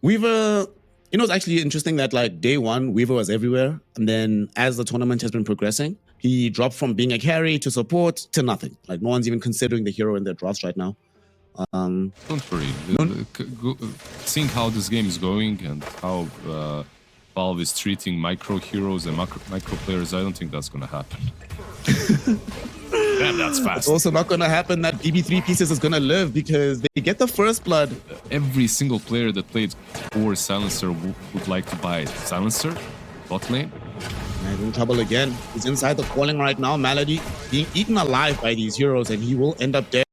Weaver, you know, it's actually interesting that like day one, Weaver was everywhere. And then as the tournament has been progressing, he dropped from being a carry to support to nothing. Like no one's even considering the hero in their drafts right now. Don't worry. Seeing how this game is going and how Valve is treating micro heroes and micro players, I don't think that's gonna happen. Damn, that's fast. It's also not gonna happen that BB3 Pieces is gonna live because they get the first blood. Every single player that played Core Silencer would like to buy Silencer, bot lane. He's in trouble again. He's inside the calling right now. Malady being eaten alive by these heroes, and he will end up dead.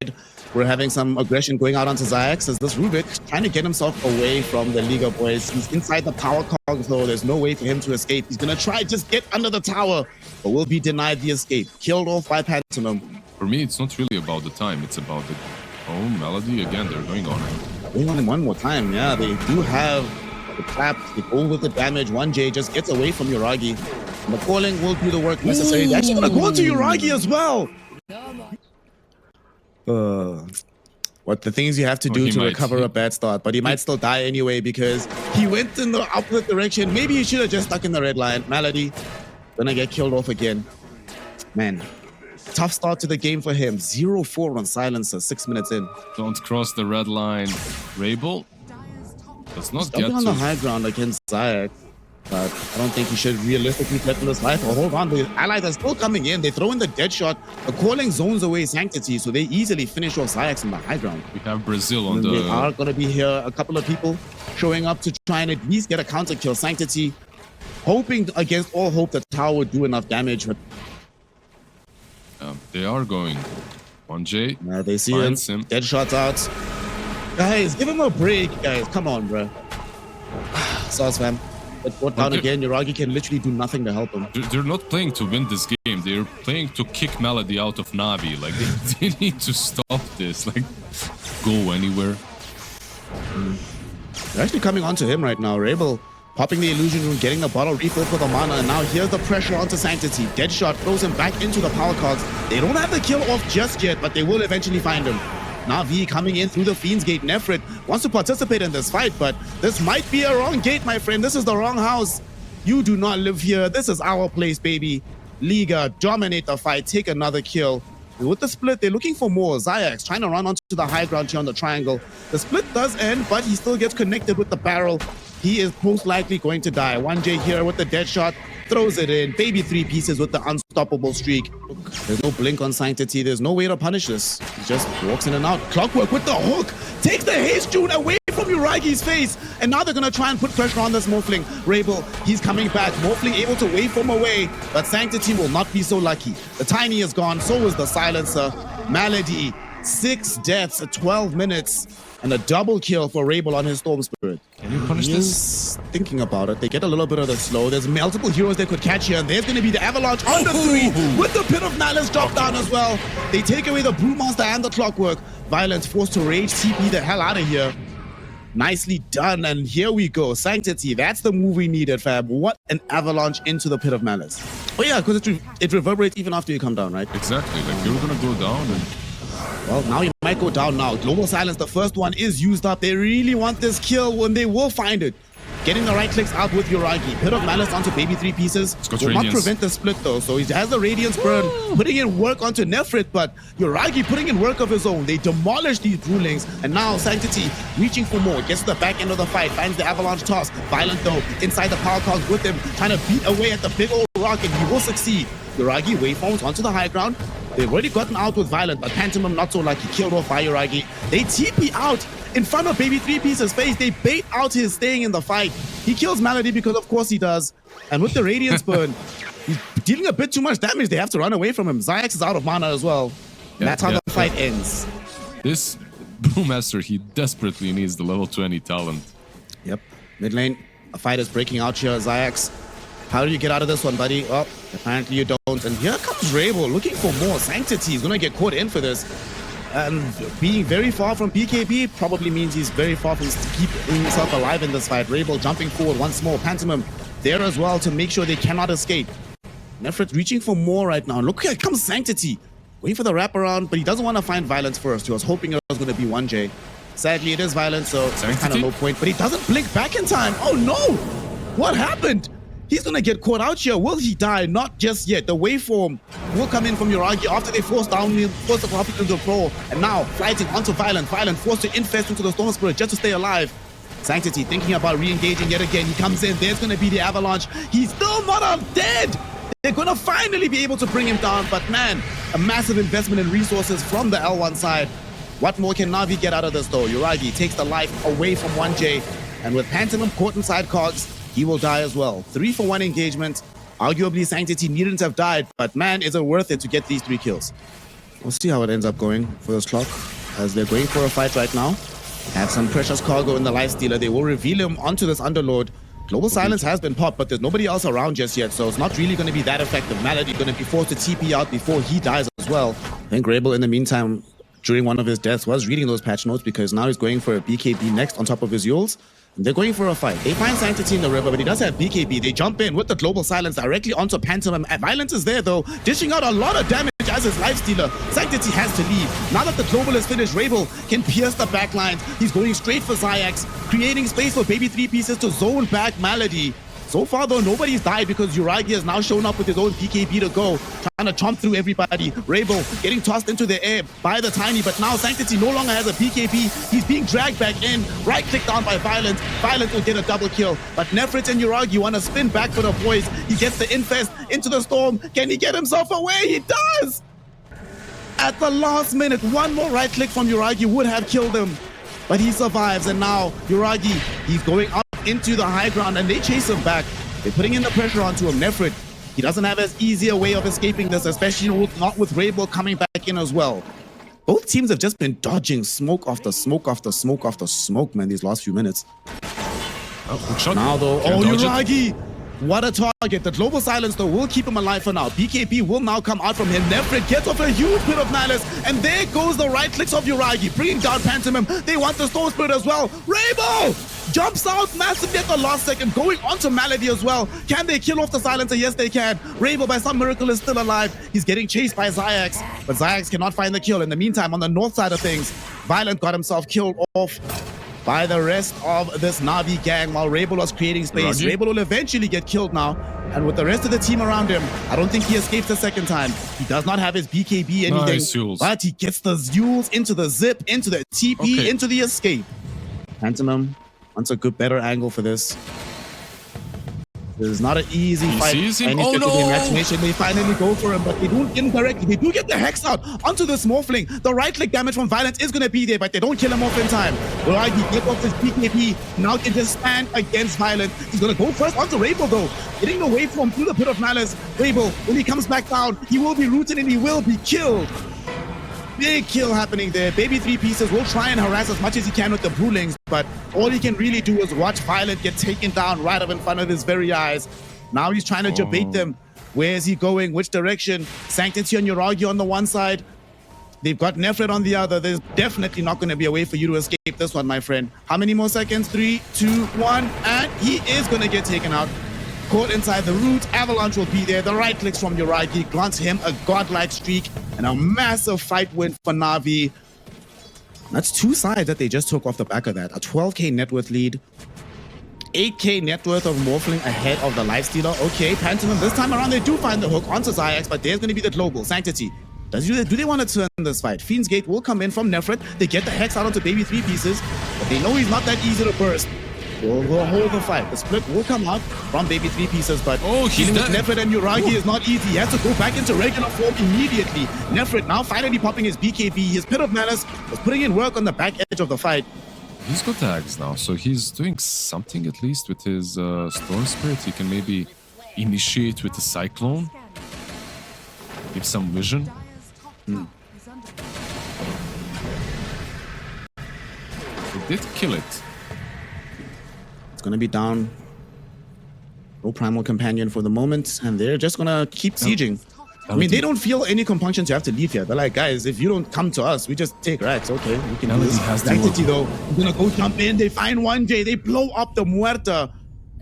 We're having some aggression going out onto Zayax as this Rubik trying to get himself away from the Liga boys. He's inside the power cog, so there's no way for him to escape. He's gonna try just get under the tower, but will be denied the escape. Killed off by Pantomim. For me, it's not really about the time. It's about the Melody again. They're going on him. Going on him one more time. Yeah, they do have the trap. They go with the damage. 1J just gets away from Yuragi. And the calling will do the work necessary. They're actually gonna go into Yuragi as well. What the things you have to do to recover a bad start, but he might still die anyway because he went in the opposite direction. Maybe he should have just stuck in the red line. Malady gonna get killed off again. Man, tough start to the game for him. 0-4 on Silencer, 6 minutes in. Don't cross the red line. Rabel does not get on the high ground against Zayac, but I don't think he should realistically threaten this life. Oh, hold on, the allies are still coming in. They throw in the dead shot. The calling zones away Sanctity, so they easily finish off Zayac on the high ground. We have Brazil on the... They are going to be here. A couple of people showing up to try and at least get a counter kill. Sanctity hoping against all hope that tower would do enough damage. But they are going. 1J. They see him. Dead shots out. Guys, give him a break, guys. Come on, bro. Sauce, fam. But brought down again. Yuragi can literally do nothing to help him. They're not playing to win this game. They're playing to kick Melody out of Navi. Like, they need to stop this. Like, go anywhere. They're actually coming onto him right now. Rabel popping the illusion room, getting the bottle refill for the mana, and now here's the pressure onto Sanctity. Deadshot throws him back into the power cogs. They don't have the kill off just yet, but they will eventually find him. Now V coming in through the Fiend's Gate. Nefrit wants to participate in this fight, but this might be a wrong gate, my friend. This is the wrong house. You do not live here. This is our place, baby. Liga, dominate the fight, take another kill. With the split, they're looking for more. Zayax trying to run onto the high ground here on the triangle. The split does end, but he still gets connected with the barrel. He is most likely going to die. 1J here with the dead shot, throws it in. Baby 3 Pieces with the unstoppable streak. There's no blink on Sanctity. There's no way to punish this. He just walks in and out. Clockwork with the hook. Takes the haste tune away from Yuragi's face. And now they're going to try and put pressure on this Morphling. Rabel, he's coming back. Morphling able to waveform away. But Sanctity will not be so lucky. The Tiny is gone. So is the Silencer. Malady, 6 deaths at 12 minutes. And a double kill for Rabel on his Storm Spirit. Can you punish this? Thinking about it. They get a little bit of the slow. There's multiple heroes they could catch here. And there's going to be the Avalanche on the 3 with the Pit of Nihilus drop down as well. They take away the Brewmaster and the Clockwork. Violence forced to rage TP the hell out of here. Nicely done. And here we go. Sanctity. That's the move we needed, fam. What an Avalanche into the Pit of Malice. Oh yeah, because it reverberates even after you come down, right? Exactly. Like you're going to go down and... Well, now you might go down now. Global Silence, the first one is used up. They really want this kill when they will find it. Getting the right clicks out with Yuragi. Pit of Malice onto Baby 3 Pieces. Will not prevent the split though. So he has the Radiance burn, putting in work onto Nefrit, but Yuragi putting in work of his own. They demolish these rulings. And now Sanctity reaching for more. Gets to the back end of the fight. Finds the Avalanche toss. Violent though. Inside the power cogs with him. Trying to beat away at the big old rock, and he will succeed. Yuragi waveforms onto the high ground. They've already gotten out with Violent, but Pantomim not so lucky. Killed off by Yuragi. They TP out in front of Baby 3 Pieces' face. They bait out his staying in the fight. He kills Malady because of course he does. And with the Radiance burn, he's dealing a bit too much damage. They have to run away from him. Zayax is out of mana as well. And that's how the fight ends. This Brewmaster, he desperately needs the level 20 talent. Yep. Mid lane, a fight is breaking out here. Zayax, how do you get out of this one, buddy? Well, apparently you don't. And here comes Rabel looking for more. Sanctity is going to get caught in for this. And being very far from BKB probably means he's very far from keeping himself alive in this fight. Rabel jumping forward once more. Pantomim there as well to make sure they cannot escape. Nefrit reaching for more right now. Look, here comes Sanctity. Waiting for the wraparound, but he doesn't want to find Violence first. He was hoping it was going to be 1J. Sadly, it is violent, so it's kind of Sanctity? no point. But he doesn't blink back in time. Oh no! What happened? He's gonna get caught out here. Will he die? Not just yet. The waveform will come in from EEU after they force the Hoppy into the floor. And now fighting onto Violent. Violent forced to infest into the Storm Spirit just to stay alive. Sanctity thinking about re-engaging yet again. He comes in. There's gonna be the avalanche. He's still not dead. They're gonna finally be able to bring him down. But man, a massive investment in resources from the L1 side. What more can Na'Vi get out of this though? EEU takes the life away from 1J. And with Pantomim caught inside cogs, he will die as well. 3-for-1 engagement. Arguably, Sanctity needn't have died, but man, is it worth it to get these 3 kills? We'll see how it ends up going for this clock, as they're going for a fight right now. Have some precious cargo in the Lifestealer. They will reveal him onto this Underlord. Global Silence has been popped, but there's nobody else around just yet, so it's not really going to be that effective. Malady going to be forced to TP out before he dies as well. I think Rabel, in the meantime, during one of his deaths, was reading those patch notes because now he's going for a BKB next on top of his Yules. They're going for a fight. They find Sanctity in the river, but he does have BKB. They jump in with the Global Silence directly onto Pantomim. Violence is there, though, dishing out a lot of damage as his Lifestealer. Sanctity has to leave. Now that the Global is finished, Rabel can pierce the back lines. He's going straight for Xyx, creating space for Baby 3 pieces to zone back Malady. So far, though, nobody's died because EEU has now shown up with his own BKB to go, trying to chomp through everybody. Rabel getting tossed into the air by the Tiny, but now Sanctity no longer has a BKB. He's being dragged back in, right-clicked down by Violence. Violence will get a double kill, but Nefrit and EEU want to spin back for the boys. He gets the infest into the storm. Can he get himself away? He does! At the last minute, one more right-click from EEU would have killed him, but he survives, and now EEU, he's going up into the high ground, and they chase him back. They're putting in the pressure onto him. Nefrit, he doesn't have as easy a way of escaping this, especially not with Rabel coming back in as well. Both teams have just been dodging smoke after smoke after smoke after smoke, man, these last few minutes. Oh, shot. Now though, EEU, what a target. The Global Silence though will keep him alive for now. BKB will now come out from him. Nefrit gets off a huge bit of malice, and there goes the right clicks of EEU, bringing down Pantomim. They want the Storm Spirit as well. Rabel jumps out massively at the last second, going onto Malady as well. Can they kill off the Silencer? Yes, they can. Rabel, by some miracle, is still alive. He's getting chased by Xyx, but Xyx cannot find the kill. In the meantime, on the north side of things, Violent got himself killed off by the rest of this Na'Vi gang while Rabel was creating space. Rabel will eventually get killed now, and with the rest of the team around him, I don't think he escapes a second time. He does not have his BKB anything, nice, but he gets the Yules into the zip, into the TP, into the escape. Pantomim wants a good, better angle for this. This is not an easy fight. Oh no! They finally go for him, but they don't get him directly. They do get the Hex out onto the Morphling. The right click damage from Violence is going to be there, but they don't kill him off in time. EEU gets off his BKB. Now can just stand against Violence. He's going to go first onto Rabel, though. Getting away from through the Pit of Malice. Rabel, when he comes back down, he will be rooted and he will be killed. Big kill happening there. Baby 3 pieces will try and harass as much as he can with the Brewlings, but all he can really do is watch Violent get taken down right up in front of his very eyes. Now he's trying to debate them. Where is he going? Which direction? Sanctity and EEU on the one side. They've got Nefrit on the other. There's definitely not going to be a way for you to escape this one, my friend. How many more seconds? 3, 2, 1, and he is going to get taken out. Caught inside the root, Avalanche will be there. The right clicks from EEU grants him a godlike streak and a massive fight win for Na'Vi. That's 2 sides that they just took off the back of that. A 12k net worth lead, 8k net worth of Morphling ahead of the Lifestealer. Okay, Pantomim this time around they do find the hook onto Xyx, but there's going to be the Global. Sanctity. Do they want to turn this fight? Fiend's Gate will come in from Nefrit. They get the Hex out onto Baby 3 pieces, but they know he's not that easy to burst. We'll hold the fight. The split will come out from Baby 3 pieces, but dealing with Nefrit and EEU is not easy. He has to go back into regular form immediately. Nefrit now finally popping his BKB. His Pit of Malice was putting in work on the back edge of the fight. He's got tags now, so he's doing something at least with his Storm Spirit. He can maybe initiate with the Cyclone. Give some vision. They did kill it. It's going to be down. No Primal Companion for the moment, and they're just going to keep sieging. I mean, they don't feel any compunction to have to leave here. They're like, guys, if you don't come to us, we just take racks. Okay, we can do this. Sanctity, though, is going to go jump in. They find 1J. They blow up the Muerta.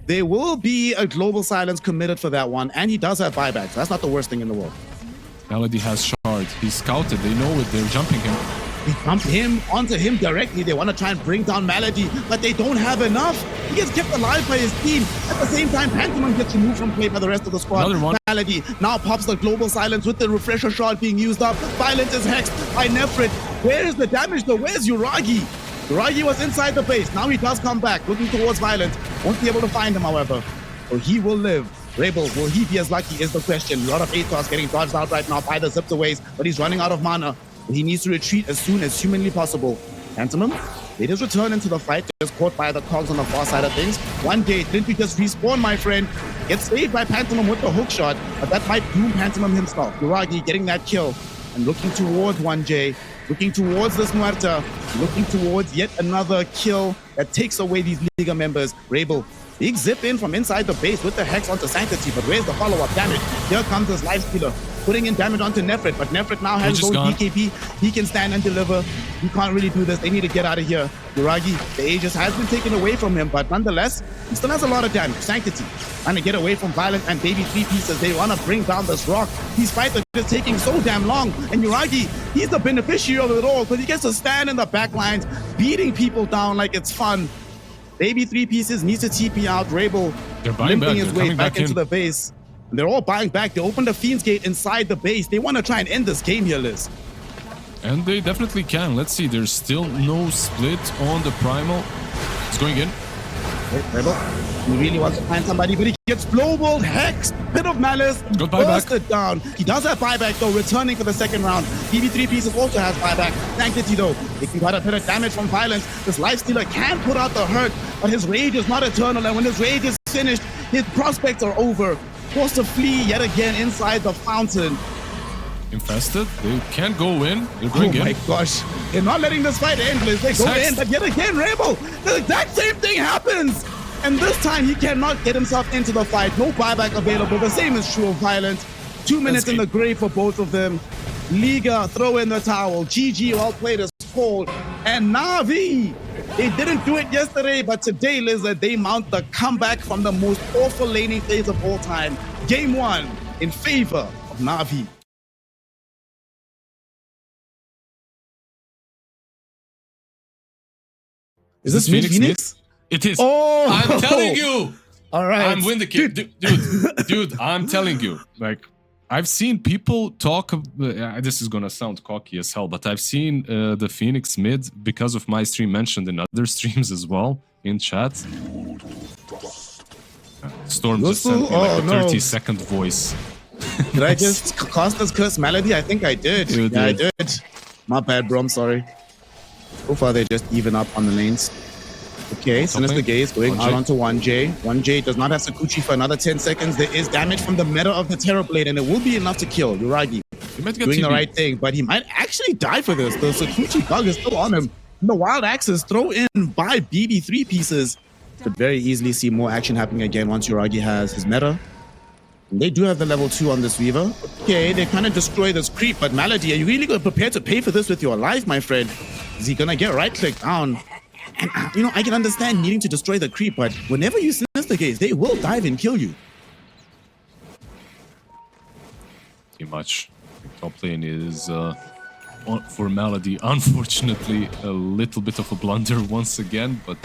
There will be a Global Silence committed for that one, and he does have buybacks. That's not the worst thing in the world. Melody has shard. He's scouted. They know it. They're jumping him. They jump him onto him directly. They want to try and bring down Malady, but they don't have enough. He gets kept alive by his team. At the same time, Pantomime gets removed from play by the rest of the squad. Another one. Malady now pops the global silence with the refresher shot being used up. Violent is hexed by Nefrit. Where is the damage though? Where's Uragi? Uragi was inside the base. Now he does come back, looking towards Violent. Won't be able to find him, however. So he will live. Rebel, will he be as lucky is the question. A lot of ATOS getting dodged out right now by the Zip-Aways, but he's running out of mana. He needs to retreat as soon as humanly possible. Pantomime, they just return into the fight. Just caught by the cogs on the far side of things. 1J, didn't we just respawn, my friend? Gets saved by Pantomime with the hook shot, but that might doom Pantomime himself. Uragi getting that kill and looking towards 1J, looking towards this Muerta, looking towards yet another kill that takes away these Liga members. Rebel, big zip in from inside the base with the Hex onto Sanctity, but where's the follow-up damage? Here comes this Life Stealer, putting in damage onto Nefrit, but Nefrit now has his own DKP. He can stand and deliver. He can't really do this. They need to get out of here. Uragi, the Aegis has been taken away from him, but nonetheless, he still has a lot of damage. Sanctity, trying to get away from Violent and Baby 3 pieces. They want to bring down this rock. These fights are just taking so damn long, and Uragi, he's the beneficiary of it all, because he gets to stand in the back lines, beating people down like it's fun. Baby 3 pieces needs to TP out. Rebel limping his way back into the base. And they're all buying back. They opened the Fiend's Gate inside the base. They want to try and end this game here, Liz. And they definitely can. Let's see. There's still no split on the Primal. It's going in. Rebel, he really wants to find somebody, but he gets global Hex, Pit of Malice, bursted down. He does have buyback though, returning for the second round. BB3 pieces also has buyback. Sanctity though, he can got a bit of damage from Violence. This Lifestealer can put out the hurt, but his rage is not eternal, and when his rage is finished, his prospects are over. Forced to flee yet again inside the fountain. Infested, they can't go in. They're going in. Oh my gosh, they're not letting this fight end, Liz. They go in, but yet again, Rebel, the exact same thing happens. And this time he cannot get himself into the fight. No buyback available. The same is true of Violent. 2 minutes in the grave for both of them. Liga, throw in the towel. GG, well played is called. And Na'Vi, they didn't do it yesterday, but today, Lizard, they mount the comeback from the most awful laning phase of all time. Game 1 in favor of Na'Vi. Is this Phoenix? It is. Oh, I'm telling you. All right. I'm vindicated. Dude, I'm telling you. Like, I've seen people talk. This is going to sound cocky as hell, but I've seen the Phoenix mid because of my stream mentioned in other streams as well in chat. Storm just sent me like a 30-second voice. Did I just cast this curse Melody? I think I did. Yeah, I did. My bad, bro. I'm sorry. So far, they just even up on the lanes. Okay, Sinister Gaze going out onto 1J. 1J does not have Sakuchi for another 10 seconds. There is damage from the meta of the Terror Blade, and it will be enough to kill Uragi. Doing the right thing, but he might actually die for this. The Sakuchi bug is still on him. And the Wild Axes throw in by BB3 pieces. Could very easily see more action happening again once Uragi has his meta. And they do have the level 2 on this Weaver. Okay, they kind of destroy this creep, but Malady, are you really prepared to pay for this with your life, my friend? Is he gonna get right-clicked down? And, you know, I can understand needing to destroy the creep, but whenever you Sinister Gaze, they will dive and kill you. Too much. Top lane is, for Malady, unfortunately, a little bit of a blunder once again, but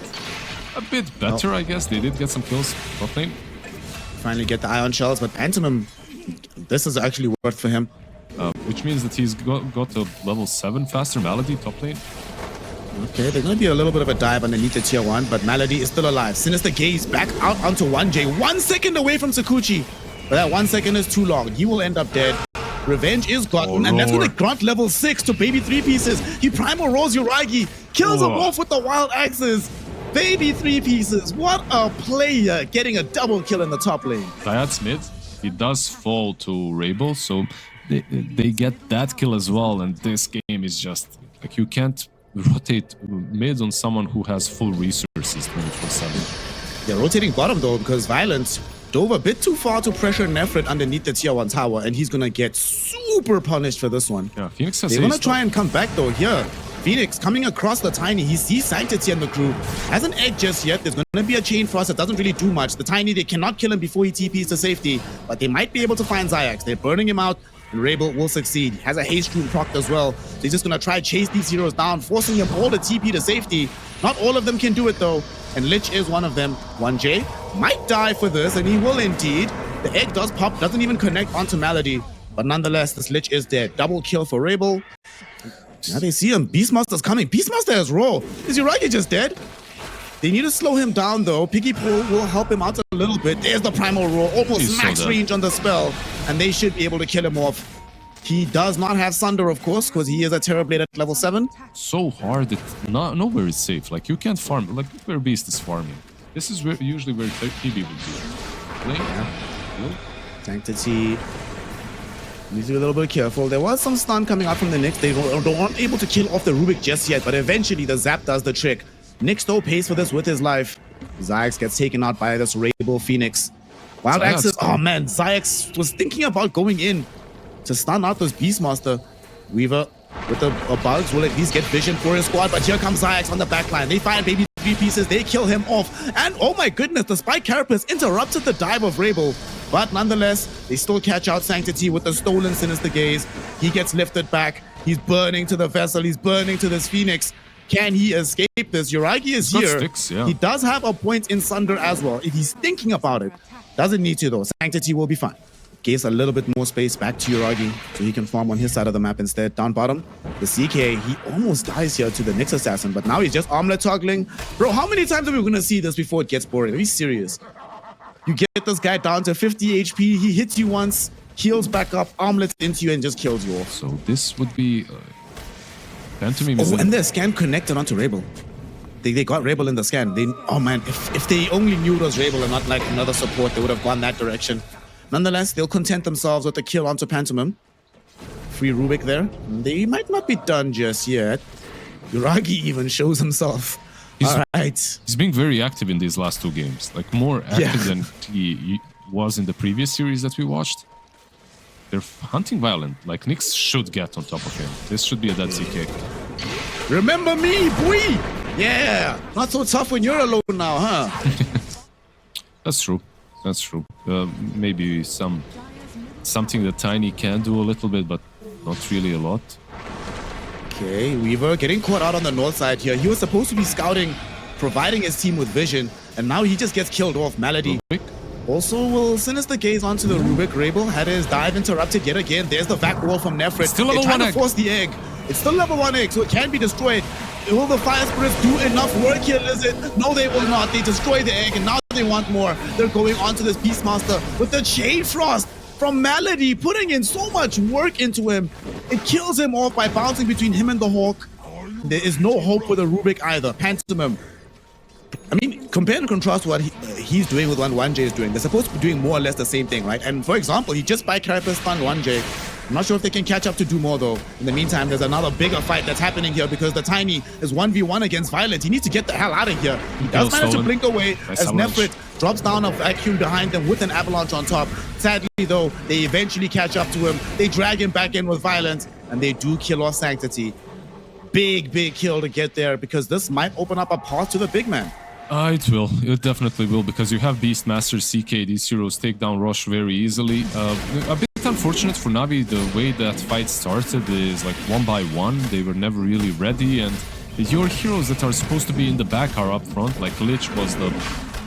a bit better, I guess. They did get some kills top lane. Finally get the Ion Shells, but Pantomime, this is actually worth for him. Which means that he's got a level 7 faster Malady top lane. Okay, there's going to be a little bit of a dive underneath the tier 1, but Malady is still alive. Sinister Gaze back out onto 1J. 1 second away from Sakuchi. But that 1 second is too long. He will end up dead. Revenge is gotten, and that's going to grant level 6 to Baby 3 pieces. He primal rolls Uragi, kills him off with the Wild Axes. Baby 3 pieces. What a player, getting a double kill in the top lane. Dayat mid, he does fall to Rebel, so they get that kill as well, and this game is just, like, you can't rotate mid on someone who has full resources 24/7. They're rotating bottom though, because Violence dove a bit too far to pressure Nefrit underneath the tier 1 tower, and he's gonna get super punished for this one. Yeah, Phoenix has They wanna try and come back though here. Phoenix coming across the Tiny. He sees Sanctity and the crew. Hasn't egged just yet. There's gonna be a chain frost that doesn't really do much. The Tiny, they cannot kill him before he TPs to safety, but they might be able to find Zayax. They're burning him out. and Rabel will succeed. He has a haste room procced as well. So he's just going to try chase these heroes down, forcing him all the TP to safety. Not all of them can do it though, and Lich is one of them. 1J might die for this, and he will indeed. The egg does pop, doesn't even connect onto Malady, but nonetheless, this Lich is dead. Double kill for Rabel. Now they see him. Beastmaster's coming. Beastmaster is raw. Is Uragi just dead? They need to slow him down though. Piggy Pool will help him out a little bit. There's the Primal Roar, almost max range on the spell, and they should be able to kill him off. He does not have Sunder, of course, because he is a Terrorblade at level 7. So hard that nowhere is safe. Like, you can't farm. Like, where Beast is farming. This is usually where PB would be. Lane, yeah. Sanctity needs to be a little bit careful. There was some stun coming out from the Nyx. They weren't able to kill off the Rubik just yet, but eventually the Zap does the trick. Nyx though pays for this with his life. Zyx gets taken out by this Rabel Phoenix. Wild Axis, oh man, Zyx was thinking about going in to stun out this Beastmaster. Weaver with the bugs will at least get vision for his squad, but here comes Zyx on the backline. They find baby 3 pieces, they kill him off, and oh my goodness, the Spike Carapace interrupted the dive of Rabel. But nonetheless, they still catch out Sanctity with the stolen Sinister Gaze. He gets lifted back. He's burning to the vessel. He's burning to this Phoenix. Can he escape this? Uragi is here. Sticks, yeah. He does have a point in Sunder as well. If he's thinking about it, doesn't need to though. Sanctity will be fine. Gives a little bit more space back to Uragi so he can farm on his side of the map instead. Down bottom, the CK, he almost dies here to the Nyx Assassin, but now he's just armlet toggling. Bro, how many times are we going to see this before it gets boring? Be serious. You get this guy down to 50 HP, he hits you once, heals back up, armlets into you, and just kills you off. So this would be... Pantomime oh, and the scan connected onto Rabel. They got Rabel in the scan. Oh man, if they only knew it was Rabel and not like another support, they would have gone that direction. Nonetheless, they'll content themselves with the kill onto Pantomime. Free Rubik there. They might not be done just yet. Uragi even shows himself. All right. He's being very active in these last 2 games. Like, more active than he was in the previous series that we watched. They're hunting violent. Like, Nyx should get on top of him. This should be a dead CK. Remember me, boy! Yeah! Not so tough when you're alone now, huh? That's true. That's true. Maybe something that Tiny can do a little bit, but not really a lot. Okay, Weaver getting caught out on the north side here. He was supposed to be scouting, providing his team with vision, and now he just gets killed off. Malady also will Sinister Gaze onto the Rubik. Rabel had his dive interrupted yet again. There's the vac wall from Nefrit. Still level 1 egg. Force the egg. It's still level 1 egg, so it can be destroyed. Will the Fire Spirits do enough work here, Lizard? No, they will not. They destroy the egg, and now they want more. They're going onto this Beastmaster with the Chain Frost from Malady, putting in so much work into him. It kills him off by bouncing between him and the Hawk. There is no hope for the Rubik either. Pantomime. I mean, compare and contrast to what he's doing with what 1J is doing. They're supposed to be doing more or less the same thing, right? And for example, he just by Carapace stunned 1J. I'm not sure if they can catch up to do more though. In the meantime, there's another bigger fight that's happening here because the Tiny is 1v1 against Violent. He needs to get the hell out of here. He does manage to blink away as Nefrit drops down a vacuum behind them with an avalanche on top. Sadly though, they eventually catch up to him. They drag him back in with Violence, and they do kill off Sanctity. Big kill to get there because this might open up a path to the big man. It will. It definitely will, because you have Beastmaster, CK. These heroes take down Rush very easily. A bit unfortunate for Navi, the way that fight started is like 1 by 1. They were never really ready, and your heroes that are supposed to be in the back are up front. Like Lich was the...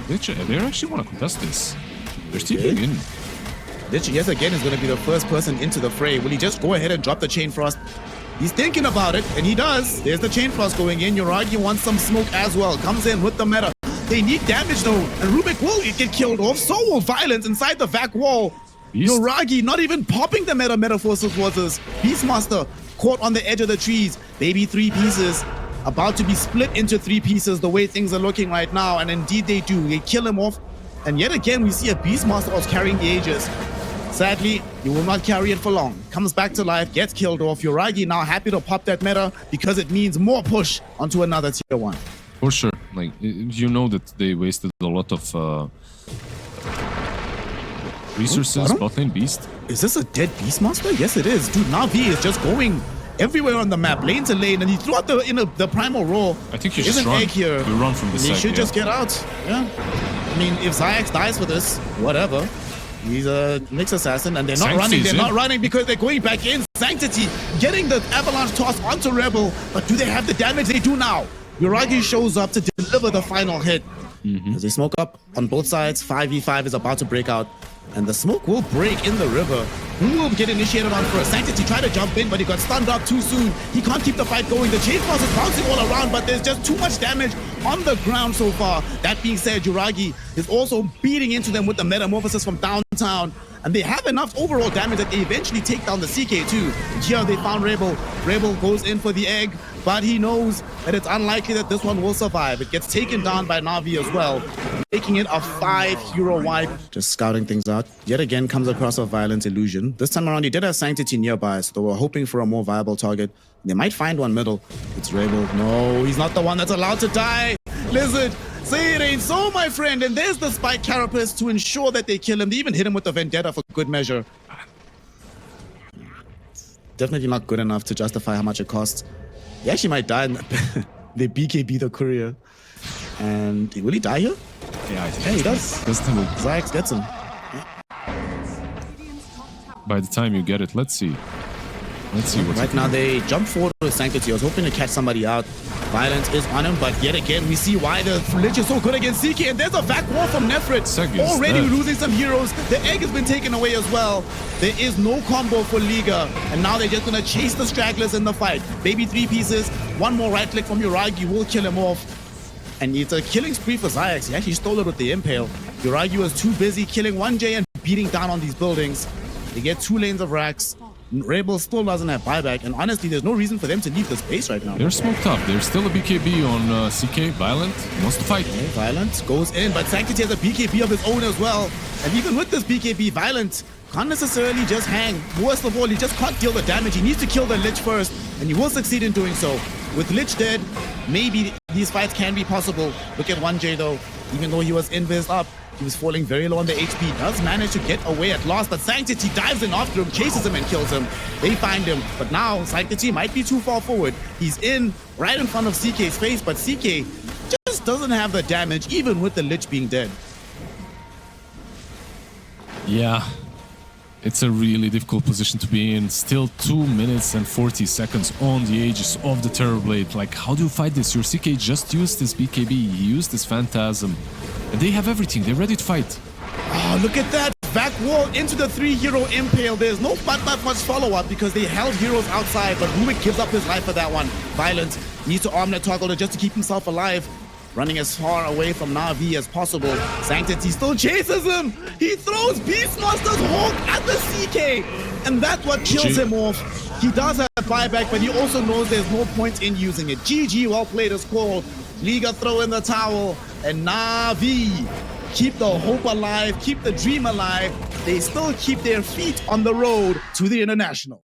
Lich, they actually want to contest this. They're steeping in. Lich, yes, again, is going to be the first person into the fray. Will he just go ahead and drop the Chain Frost? He's thinking about it, and he does. There's the Chain Frost going in. Uragi wants some smoke as well. Comes in with the meta. They need damage though, and Rubik will get killed off. So will Violence inside the vac wall. Uragi not even popping the metaphors towards us. Beastmaster caught on the edge of the trees. Baby 3 pieces. About to be split into 3 pieces the way things are looking right now, and indeed they do. They kill him off, and yet again we see a Beastmaster was carrying the Aegis. Sadly, he will not carry it for long. Comes back to life, gets killed off. Uragi now happy to pop that meta because it means more push onto another tier 1. For sure. Like, you know that they wasted a lot of resources. Bot lane Beast. Is this a dead Beastmaster? Yes, it is. Dude, Navi is just going everywhere on the map, lane to lane, and he threw out the Primal Roar. I think you just run. Egg here. You run from the side. He should just get out. Yeah. I mean, if Zyx dies for this, whatever. He's a mixed assassin, and they're not Sanctity's running. They're in. not running because they're going back in. Sanctity getting the avalanche toss onto Rebel, but do they have the damage? They do now. EEU shows up to deliver the final hit. As they smoke up on both sides, 5v5 is about to break out, and the smoke will break in the river. Who will get initiated on first? Sanctity tried to jump in, but he got stunned up too soon. He can't keep the fight going. The chase force is bouncing all around, but there's just too much damage on the ground so far. That being said, EEU is also beating into them with the metamorphosis from downtown, and they have enough overall damage that they eventually take down the CK2. And here they found Rebel. Rebel goes in for the egg, but he knows that it's unlikely that this one will survive. It gets taken down by Na'Vi as well, making it a 5-hero wipe. Just scouting things out. Yet again comes across a violent illusion. This time around, he did have Sanctity nearby, so they were hoping for a more viable target. They might find one middle. It's Rebel. No, he's not the one that's allowed to die. Lizard, say it ain't so, my friend. And there's the Spike Carapace to ensure that they kill him. They even hit him with the Vendetta for good measure. Definitely not good enough to justify how much it costs. He actually might die in the BKB the courier. And will he die here? Yeah, I think Yeah, he does. Zyx gets him. By the time you get it, let's see. Let's see what's Right now they jump forward with Sanctity. I was hoping to catch somebody out. Violence is on him, but yet again we see why the Lich is so good against CK. And there's a back wall from Nefrit. Already losing some heroes. The egg has been taken away as well. There is no combo for Liga, and now they're just gonna chase the stragglers in the fight. Maybe 3 pieces. One more right click from EEU will kill him off. And it's a killing spree for Zyx. He actually stole it with the Impale. EEU is too busy killing 1J and beating down on these buildings. They get 2 lanes of racks. Rebel still doesn't have buyback, and honestly, there's no reason for them to leave this base right now. They're smoked up. There's still a BKB on CK. Violent wants to fight. Okay, Violent goes in, but Sanctity has a BKB of his own as well. And even with this BKB, Violent can't necessarily just hang. Worst of all, he just can't deal the damage. He needs to kill the Lich first, and he will succeed in doing so. With Lich dead, maybe these fights can be possible. Look at 1J though. Even though he was invis up, he was falling very low on the HP. Does manage to get away at last, but Sanctity dives in after him, chases him and kills him. They find him, but now Sanctity might be too far forward. He's in right in front of CK's face, but CK just doesn't have the damage, even with the Lich being dead. Yeah, it's a really difficult position to be in. Still 2 minutes and 40 seconds on the Aegis of the Terrorblade. Like, how do you fight this? Your CK just used his BKB, he used his Phantasm. And they have everything, they're ready to fight. Oh, look at that! Back wall into the 3-hero Impale. There's not much follow-up because they held heroes outside, but Rubik gives up his life for that one. Violent needs to arm that toggle just to keep himself alive. Running as far away from Na'Vi as possible. Sanctity still chases him! He throws Beastmaster's Hawk at the CK! And that's what kills him off. He does have buyback, but he also knows there's no point in using it. GG, well played is called. Liga throw in the towel, and Na'Vi keep the hope alive, keep the dream alive. They still keep their feet on the road to the international.